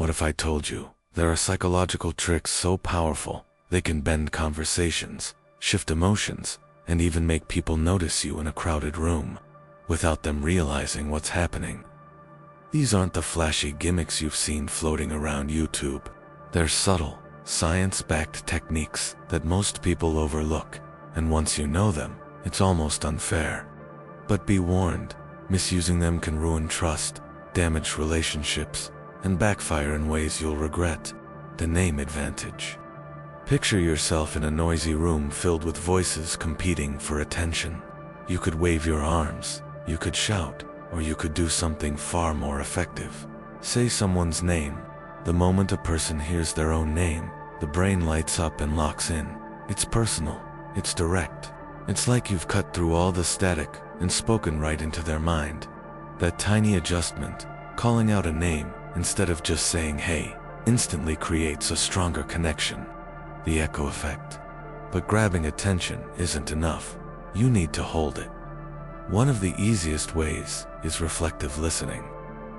What if I told you there are psychological tricks so powerful they can bend conversations, shift emotions, and even make people notice you in a crowded room without them realizing what's happening? These aren't the flashy gimmicks you've seen floating around YouTube. They're subtle, science-backed techniques that most people overlook, and once you know them, it's almost unfair. But be warned, misusing them can ruin trust, damage relationships, and backfire in ways you'll regret. The name advantage. Picture yourself in a noisy room filled with voices competing for attention. You could wave your arms, you could shout, or you could do something far more effective. Say someone's name. The moment a person hears their own name, the brain lights up and locks in. It's personal, it's direct. It's like you've cut through all the static and spoken right into their mind. That tiny adjustment, calling out a name instead of just saying hey, instantly creates a stronger connection. The echo effect. But grabbing attention isn't enough. You need to hold it. One of the easiest ways is reflective listening.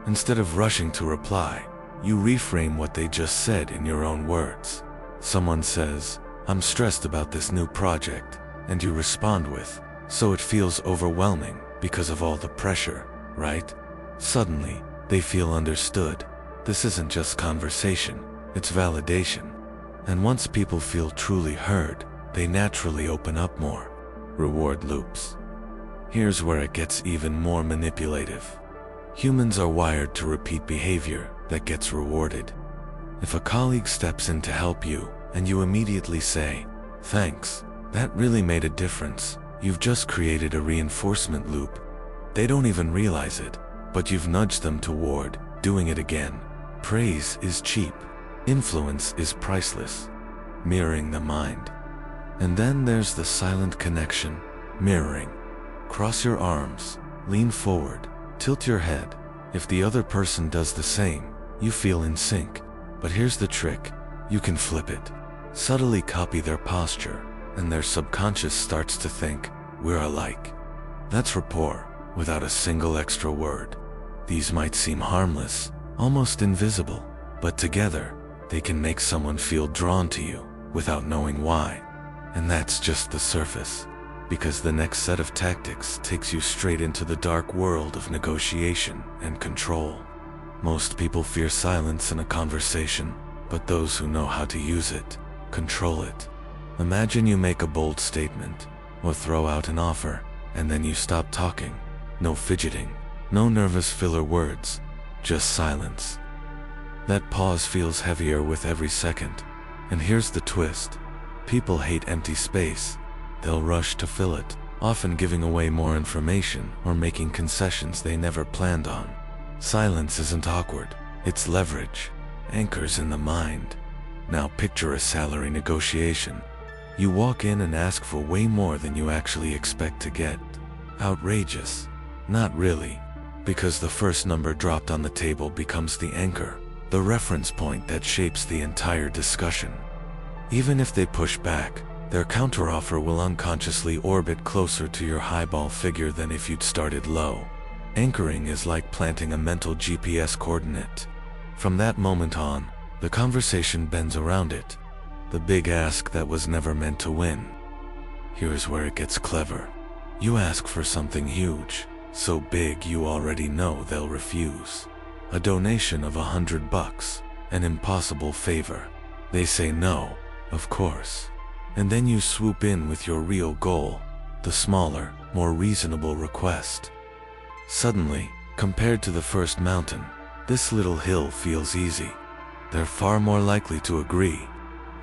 Instead of rushing to reply, you reframe what they just said in your own words. Someone says, "I'm stressed about this new project," and you respond with, "So it feels overwhelming because of all the pressure, right?" Suddenly, they feel understood. This isn't just conversation, it's validation. And once people feel truly heard, they naturally open up more. Reward loops. Here's where it gets even more manipulative. Humans are wired to repeat behavior that gets rewarded. If a colleague steps in to help you and you immediately say, "Thanks, that really made a difference," you've just created a reinforcement loop. They don't even realize it, but you've nudged them toward doing it again. Praise is cheap. Influence is priceless. Mirroring the mind. And then there's the silent connection, mirroring. Cross your arms, lean forward, tilt your head. If the other person does the same, you feel in sync. But here's the trick, you can flip it. Subtly copy their posture, and their subconscious starts to think, "We're alike." That's rapport, without a single extra word. These might seem harmless, almost invisible, but together, they can make someone feel drawn to you without knowing why. And that's just the surface, because the next set of tactics takes you straight into the dark world of negotiation and control. Most people fear silence in a conversation, but those who know how to use it, control it. Imagine you make a bold statement, or throw out an offer, and then you stop talking. No fidgeting, no nervous filler words, just silence. That pause feels heavier with every second. And here's the twist. People hate empty space. They'll rush to fill it, often giving away more information or making concessions they never planned on. Silence isn't awkward, it's leverage, anchors in the mind. Now picture a salary negotiation. You walk in and ask for way more than you actually expect to get. Outrageous? Not really, because the first number dropped on the table becomes the anchor, the reference point that shapes the entire discussion. Even if they push back, their counteroffer will unconsciously orbit closer to your highball figure than if you'd started low. Anchoring is like planting a mental GPS coordinate. From that moment on, the conversation bends around it. The big ask that was never meant to win. Here's where it gets clever. You ask for something huge, so big you already know they'll refuse. A donation of $100, an impossible favor. They say no, of course. And then you swoop in with your real goal, the smaller, more reasonable request. Suddenly, compared to the first mountain, this little hill feels easy. They're far more likely to agree.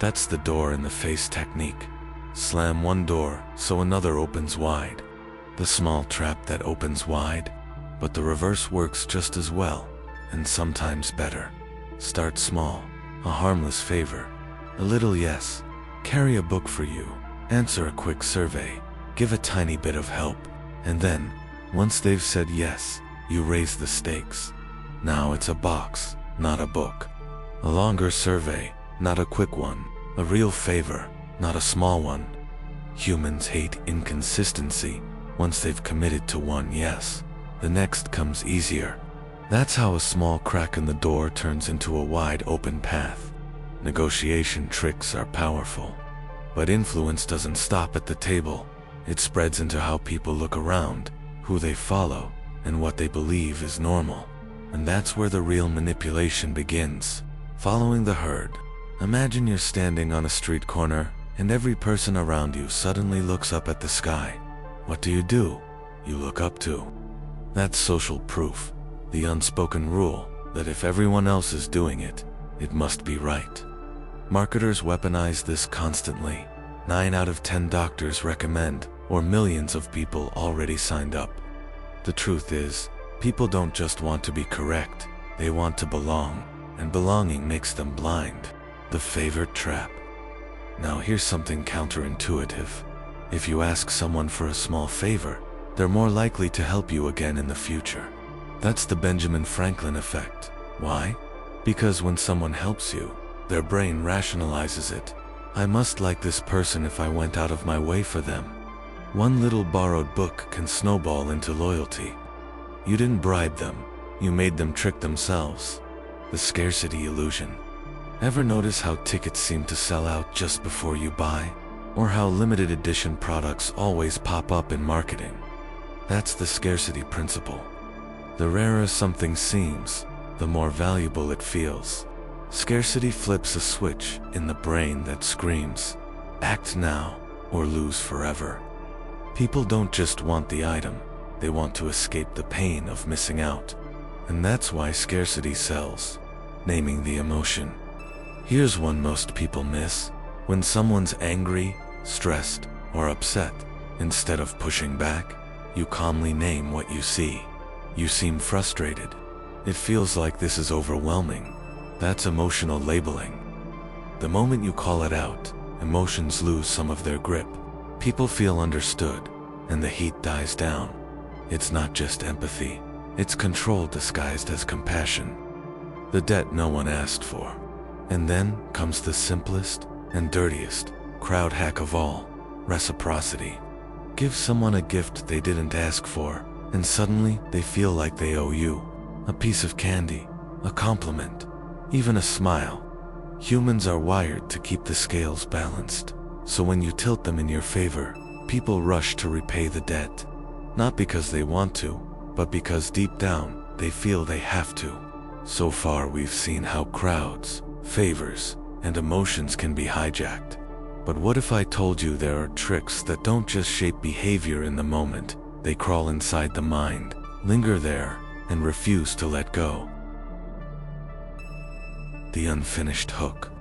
That's the door in the face technique. Slam one door so another opens wide. The small trap that opens wide, but the reverse works just as well, and sometimes better. Start small, a harmless favor, a little yes, carry a book for you, answer a quick survey, give a tiny bit of help, and then, once they've said yes, you raise the stakes. Now it's a box, not a book. A longer survey, not a quick one. A real favor, not a small one. Humans hate inconsistency. Once they've committed to one yes, the next comes easier. That's how a small crack in the door turns into a wide open path. Negotiation tricks are powerful, but influence doesn't stop at the table. It spreads into how people look around, who they follow, and what they believe is normal. And that's where the real manipulation begins. Following the herd. Imagine you're standing on a street corner, and every person around you suddenly looks up at the sky. What do? You look up too. That's social proof, the unspoken rule that if everyone else is doing it, it must be right. Marketers weaponize this constantly. 9 out of 10 doctors recommend, or millions of people already signed up. The truth is, people don't just want to be correct, they want to belong, and belonging makes them blind. The favored trap. Now here's something counterintuitive. If you ask someone for a small favor, they're more likely to help you again in the future. That's the Benjamin Franklin effect. Why? Because when someone helps you, their brain rationalizes it. I must like this person if I went out of my way for them. One little borrowed book can snowball into loyalty. You didn't bribe them, you made them trick themselves. The scarcity illusion. Ever notice how tickets seem to sell out just before you buy? Or how limited edition products always pop up in marketing? That's the scarcity principle. The rarer something seems, the more valuable it feels. Scarcity flips a switch in the brain that screams, act now or lose forever. People don't just want the item, they want to escape the pain of missing out. And that's why scarcity sells. Naming the emotion. Here's one most people miss. When someone's angry, stressed, or upset, instead of pushing back, you calmly name what you see. You seem frustrated. It feels like this is overwhelming. That's emotional labeling. The moment you call it out, emotions lose some of their grip. People feel understood, and the heat dies down. It's not just empathy, it's control disguised as compassion. The debt no one asked for. And then comes the simplest and dirtiest crowd hack of all, reciprocity. Give someone a gift they didn't ask for, and suddenly they feel like they owe you. A piece of candy, a compliment, even a smile. Humans are wired to keep the scales balanced, so when you tilt them in your favor, people rush to repay the debt. Not because they want to, but because deep down, they feel they have to. So far we've seen how crowds, favors, and emotions can be hijacked. But what if I told you there are tricks that don't just shape behavior in the moment, they crawl inside the mind, linger there, and refuse to let go? The unfinished hook.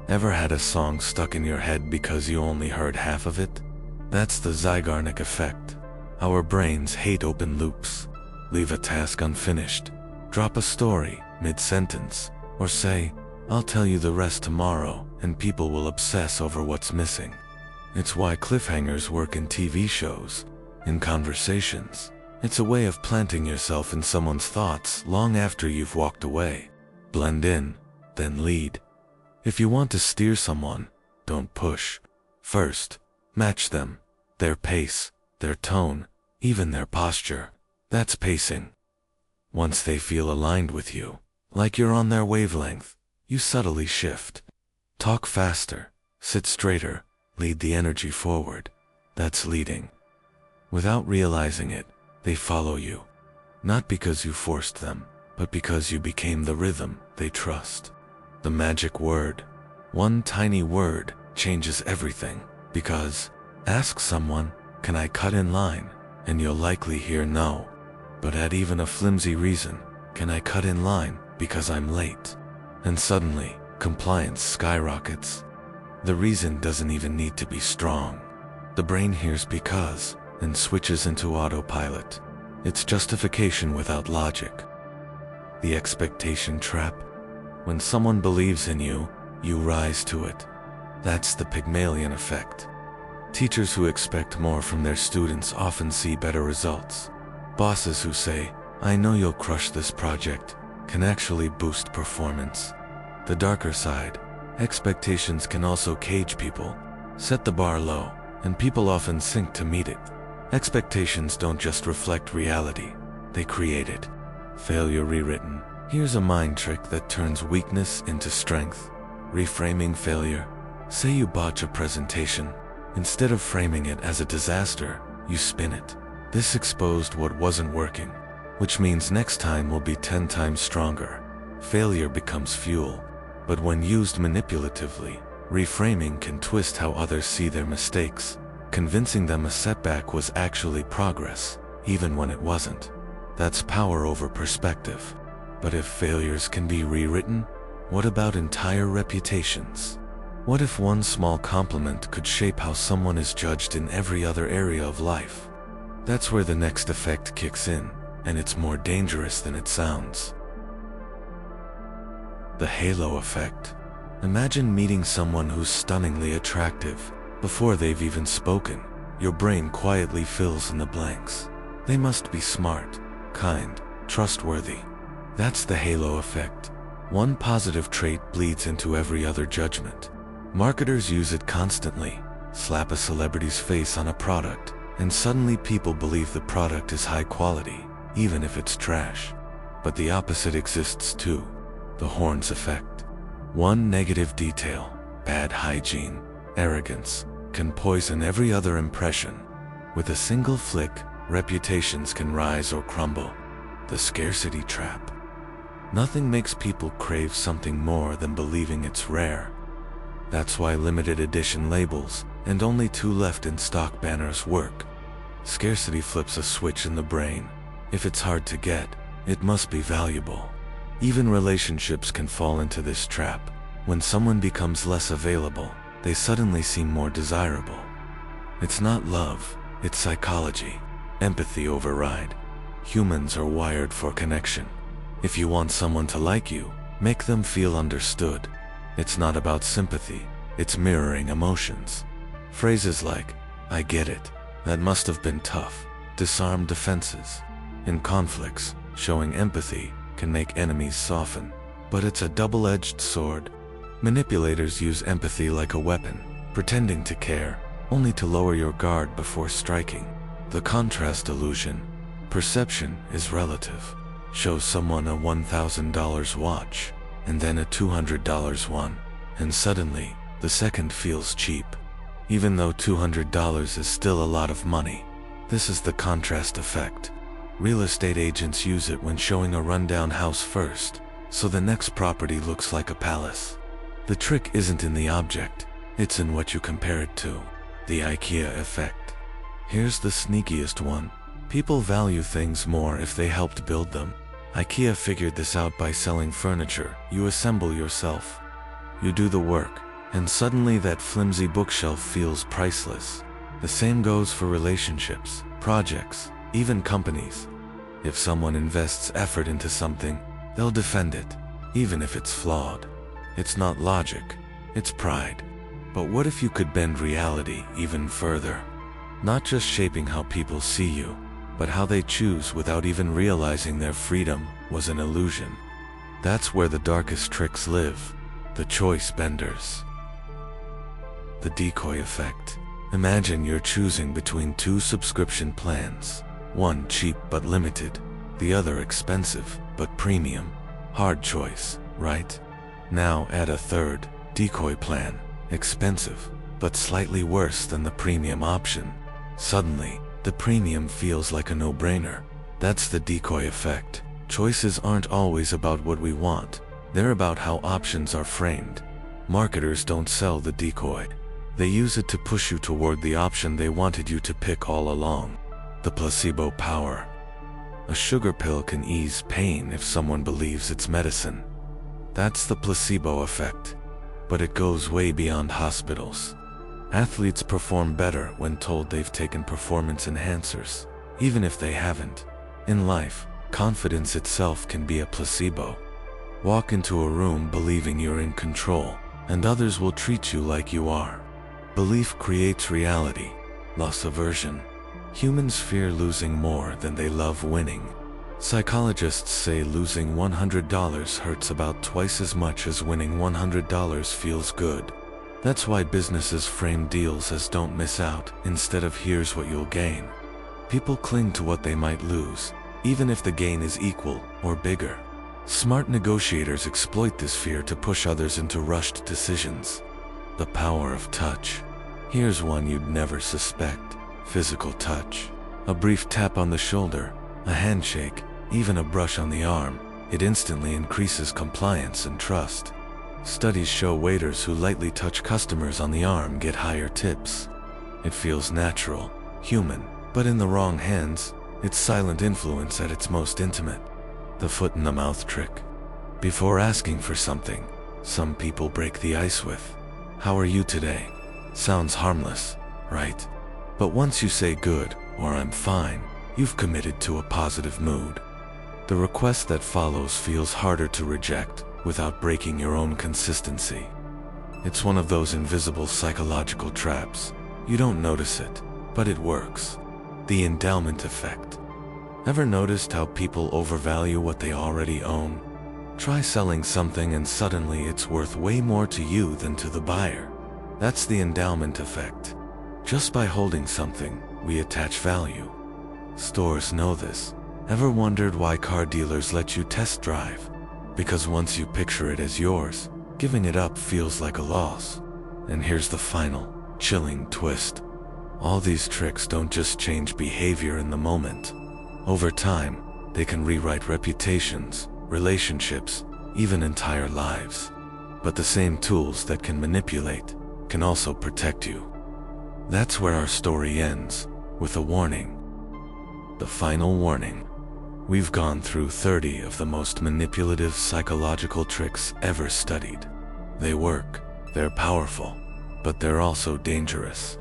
Ever had a song stuck in your head because you only heard half of it? That's the Zeigarnik effect. Our brains hate open loops. Leave a task unfinished, drop a story mid-sentence, or say, I'll tell you the rest tomorrow, and people will obsess over what's missing. It's why cliffhangers work in TV shows, in conversations. It's a way of planting yourself in someone's thoughts long after you've walked away. Blend in, then lead. If you want to steer someone, don't push. First, match them, their pace, their tone, even their posture. That's pacing. Once they feel aligned with you, like you're on their wavelength, you subtly shift. Talk faster, sit straighter, lead the energy forward. That's leading. Without realizing it, they follow you. Not because you forced them, but because you became the rhythm they trust. The magic word. One tiny word changes everything, because ask someone, can I cut in line? And you'll likely hear no. But add even a flimsy reason, can I cut in line because I'm late? And suddenly, compliance skyrockets. The reason doesn't even need to be strong. The brain hears because, and switches into autopilot. It's justification without logic. The expectation trap. When someone believes in you, you rise to it. That's the Pygmalion effect. Teachers who expect more from their students often see better results. Bosses who say, I know you'll crush this project, can actually boost performance. The darker side, expectations can also cage people, set the bar low, and people often sink to meet it. Expectations don't just reflect reality, they create it. Failure rewritten. Here's a mind trick that turns weakness into strength. Reframing failure. Say you botch a presentation. Instead of framing it as a disaster, you spin it. This exposed what wasn't working, which means next time will be 10 times stronger. Failure becomes fuel. But when used manipulatively, reframing can twist how others see their mistakes, convincing them a setback was actually progress, even when it wasn't. That's power over perspective. But if failures can be rewritten, what about entire reputations? What if one small compliment could shape how someone is judged in every other area of life? That's where the next effect kicks in, and it's more dangerous than it sounds. The halo effect. Imagine meeting someone who's stunningly attractive. Before they've even spoken, your brain quietly fills in the blanks. They must be smart, kind, trustworthy. That's the halo effect. One positive trait bleeds into every other judgment. Marketers use it constantly. Slap a celebrity's face on a product, and suddenly people believe the product is high quality, even if it's trash. But the opposite exists too. The horns effect. One negative detail, bad hygiene, arrogance, can poison every other impression. With a single flick, reputations can rise or crumble. The scarcity trap. Nothing makes people crave something more than believing it's rare. That's why limited edition labels and only 2 left in stock banners work. Scarcity flips a switch in the brain. If it's hard to get, it must be valuable. Even relationships can fall into this trap. When someone becomes less available, they suddenly seem more desirable. It's not love, it's psychology. Empathy override. Humans are wired for connection. If you want someone to like you, make them feel understood. It's not about sympathy, it's mirroring emotions. Phrases like, "I get it, that must have been tough," disarm defenses. In conflicts, showing empathy can make enemies soften, but it's a double-edged sword. Manipulators use empathy like a weapon, pretending to care, only to lower your guard before striking. The contrast illusion. Perception is relative. Show someone a $1,000 watch, and then a $200 one, and suddenly, the second feels cheap. Even though $200 is still a lot of money. This is the contrast effect. Real estate agents use it when showing a rundown house first, so the next property looks like a palace. The trick isn't in the object, it's in what you compare it to. The IKEA effect. Here's the sneakiest one. People value things more if they helped build them. IKEA figured this out by selling furniture you assemble yourself. You do the work, and suddenly that flimsy bookshelf feels priceless. The same goes for relationships, projects, even companies. If someone invests effort into something, they'll defend it, even if it's flawed. It's not logic, it's pride. But what if you could bend reality even further? Not just shaping how people see you, but how they choose without even realizing their freedom was an illusion. That's where the darkest tricks live, the choice benders. The decoy effect. Imagine you're choosing between 2 subscription plans. One cheap but limited, the other expensive but premium. Hard choice, right? Now add a third, decoy plan, expensive but slightly worse than the premium option. Suddenly, the premium feels like a no-brainer. That's the decoy effect. Choices aren't always about what we want. They're about how options are framed. Marketers don't sell the decoy. They use it to push you toward the option they wanted you to pick all along. The placebo power. A sugar pill can ease pain if someone believes it's medicine. That's the placebo effect. But it goes way beyond hospitals. Athletes perform better when told they've taken performance enhancers, even if they haven't. In life, confidence itself can be a placebo. Walk into a room believing you're in control, and others will treat you like you are. Belief creates reality. Loss aversion. Humans fear losing more than they love winning. Psychologists say losing $100 hurts about twice as much as winning $100 feels good. That's why businesses frame deals as "don't miss out" instead of "here's what you'll gain." People cling to what they might lose, even if the gain is equal or bigger. Smart negotiators exploit this fear to push others into rushed decisions. The power of touch. Here's one you'd never suspect: physical touch. A brief tap on the shoulder, a handshake, even a brush on the arm, it instantly increases compliance and trust. Studies show waiters who lightly touch customers on the arm get higher tips. It feels natural, human, but in the wrong hands, it's silent influence at its most intimate. The foot in the mouth trick. Before asking for something, some people break the ice with, "How are you today?" Sounds harmless, right? But once you say good or "I'm fine," you've committed to a positive mood. The request that follows feels harder to reject without breaking your own consistency. It's one of those invisible psychological traps. You don't notice it, but it works. The endowment effect. Ever noticed how people overvalue what they already own? Try selling something and suddenly it's worth way more to you than to the buyer. That's the endowment effect. Just by holding something, we attach value. Stores know this. Ever wondered why car dealers let you test drive? Because once you picture it as yours, giving it up feels like a loss. And here's the final, chilling twist. All these tricks don't just change behavior in the moment. Over time, they can rewrite reputations, relationships, even entire lives. But the same tools that can manipulate can also protect you. That's where our story ends, with a warning. The final warning. We've gone through 30 of the most manipulative psychological tricks ever studied. They work, they're powerful, but they're also dangerous.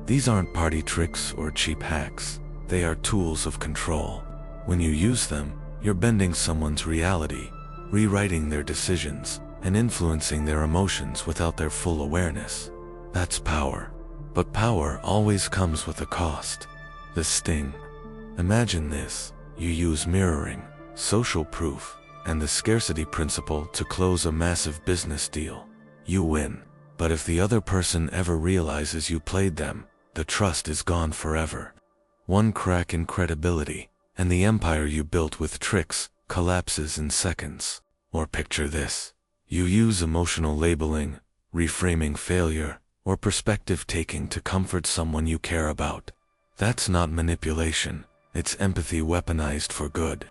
These aren't party tricks or cheap hacks. They are tools of control. When you use them, you're bending someone's reality, rewriting their decisions, and influencing their emotions without their full awareness. That's power. But power always comes with a cost. The sting. Imagine this. You use mirroring, social proof, and the scarcity principle to close a massive business deal. You win. But if the other person ever realizes you played them, the trust is gone forever. One crack in credibility, and the empire you built with tricks collapses in seconds. Or picture this. You use emotional labeling, reframing failure, or perspective taking to comfort someone you care about. That's not manipulation. It's empathy weaponized for good.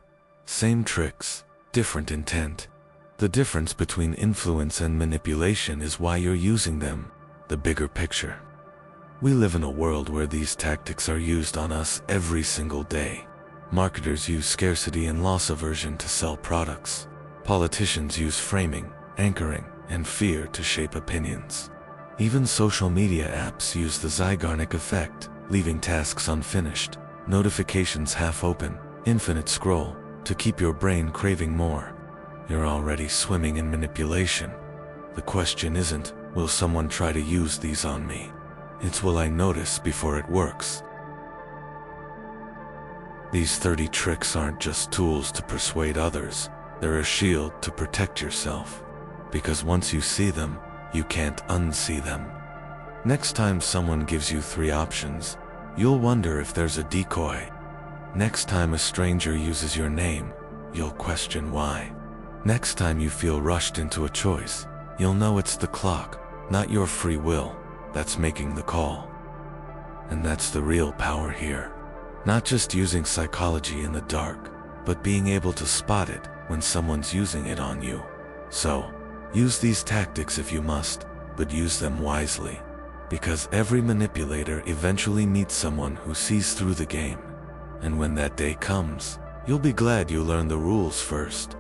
Same tricks, different intent. The difference between influence and manipulation is why you're using them, the bigger picture. We live in a world where these tactics are used on us every single day. Marketers use scarcity and loss aversion to sell products. Politicians use framing, anchoring, and fear to shape opinions. Even social media apps use the Zeigarnik effect, leaving tasks unfinished, notifications half open, infinite scroll, to keep your brain craving more. You're already swimming in manipulation. The question isn't, will someone try to use these on me? It's, will I notice before it works? These 30 tricks aren't just tools to persuade others, they're a shield to protect yourself. Because once you see them, you can't unsee them. Next time someone gives you 3 options, you'll wonder if there's a decoy. Next time a stranger uses your name, you'll question why. Next time you feel rushed into a choice, you'll know it's the clock, not your free will, that's making the call. And that's the real power here. Not just using psychology in the dark, but being able to spot it when someone's using it on you. So, use these tactics if you must, but use them wisely. Because every manipulator eventually meets someone who sees through the game. And when that day comes, you'll be glad you learned the rules first.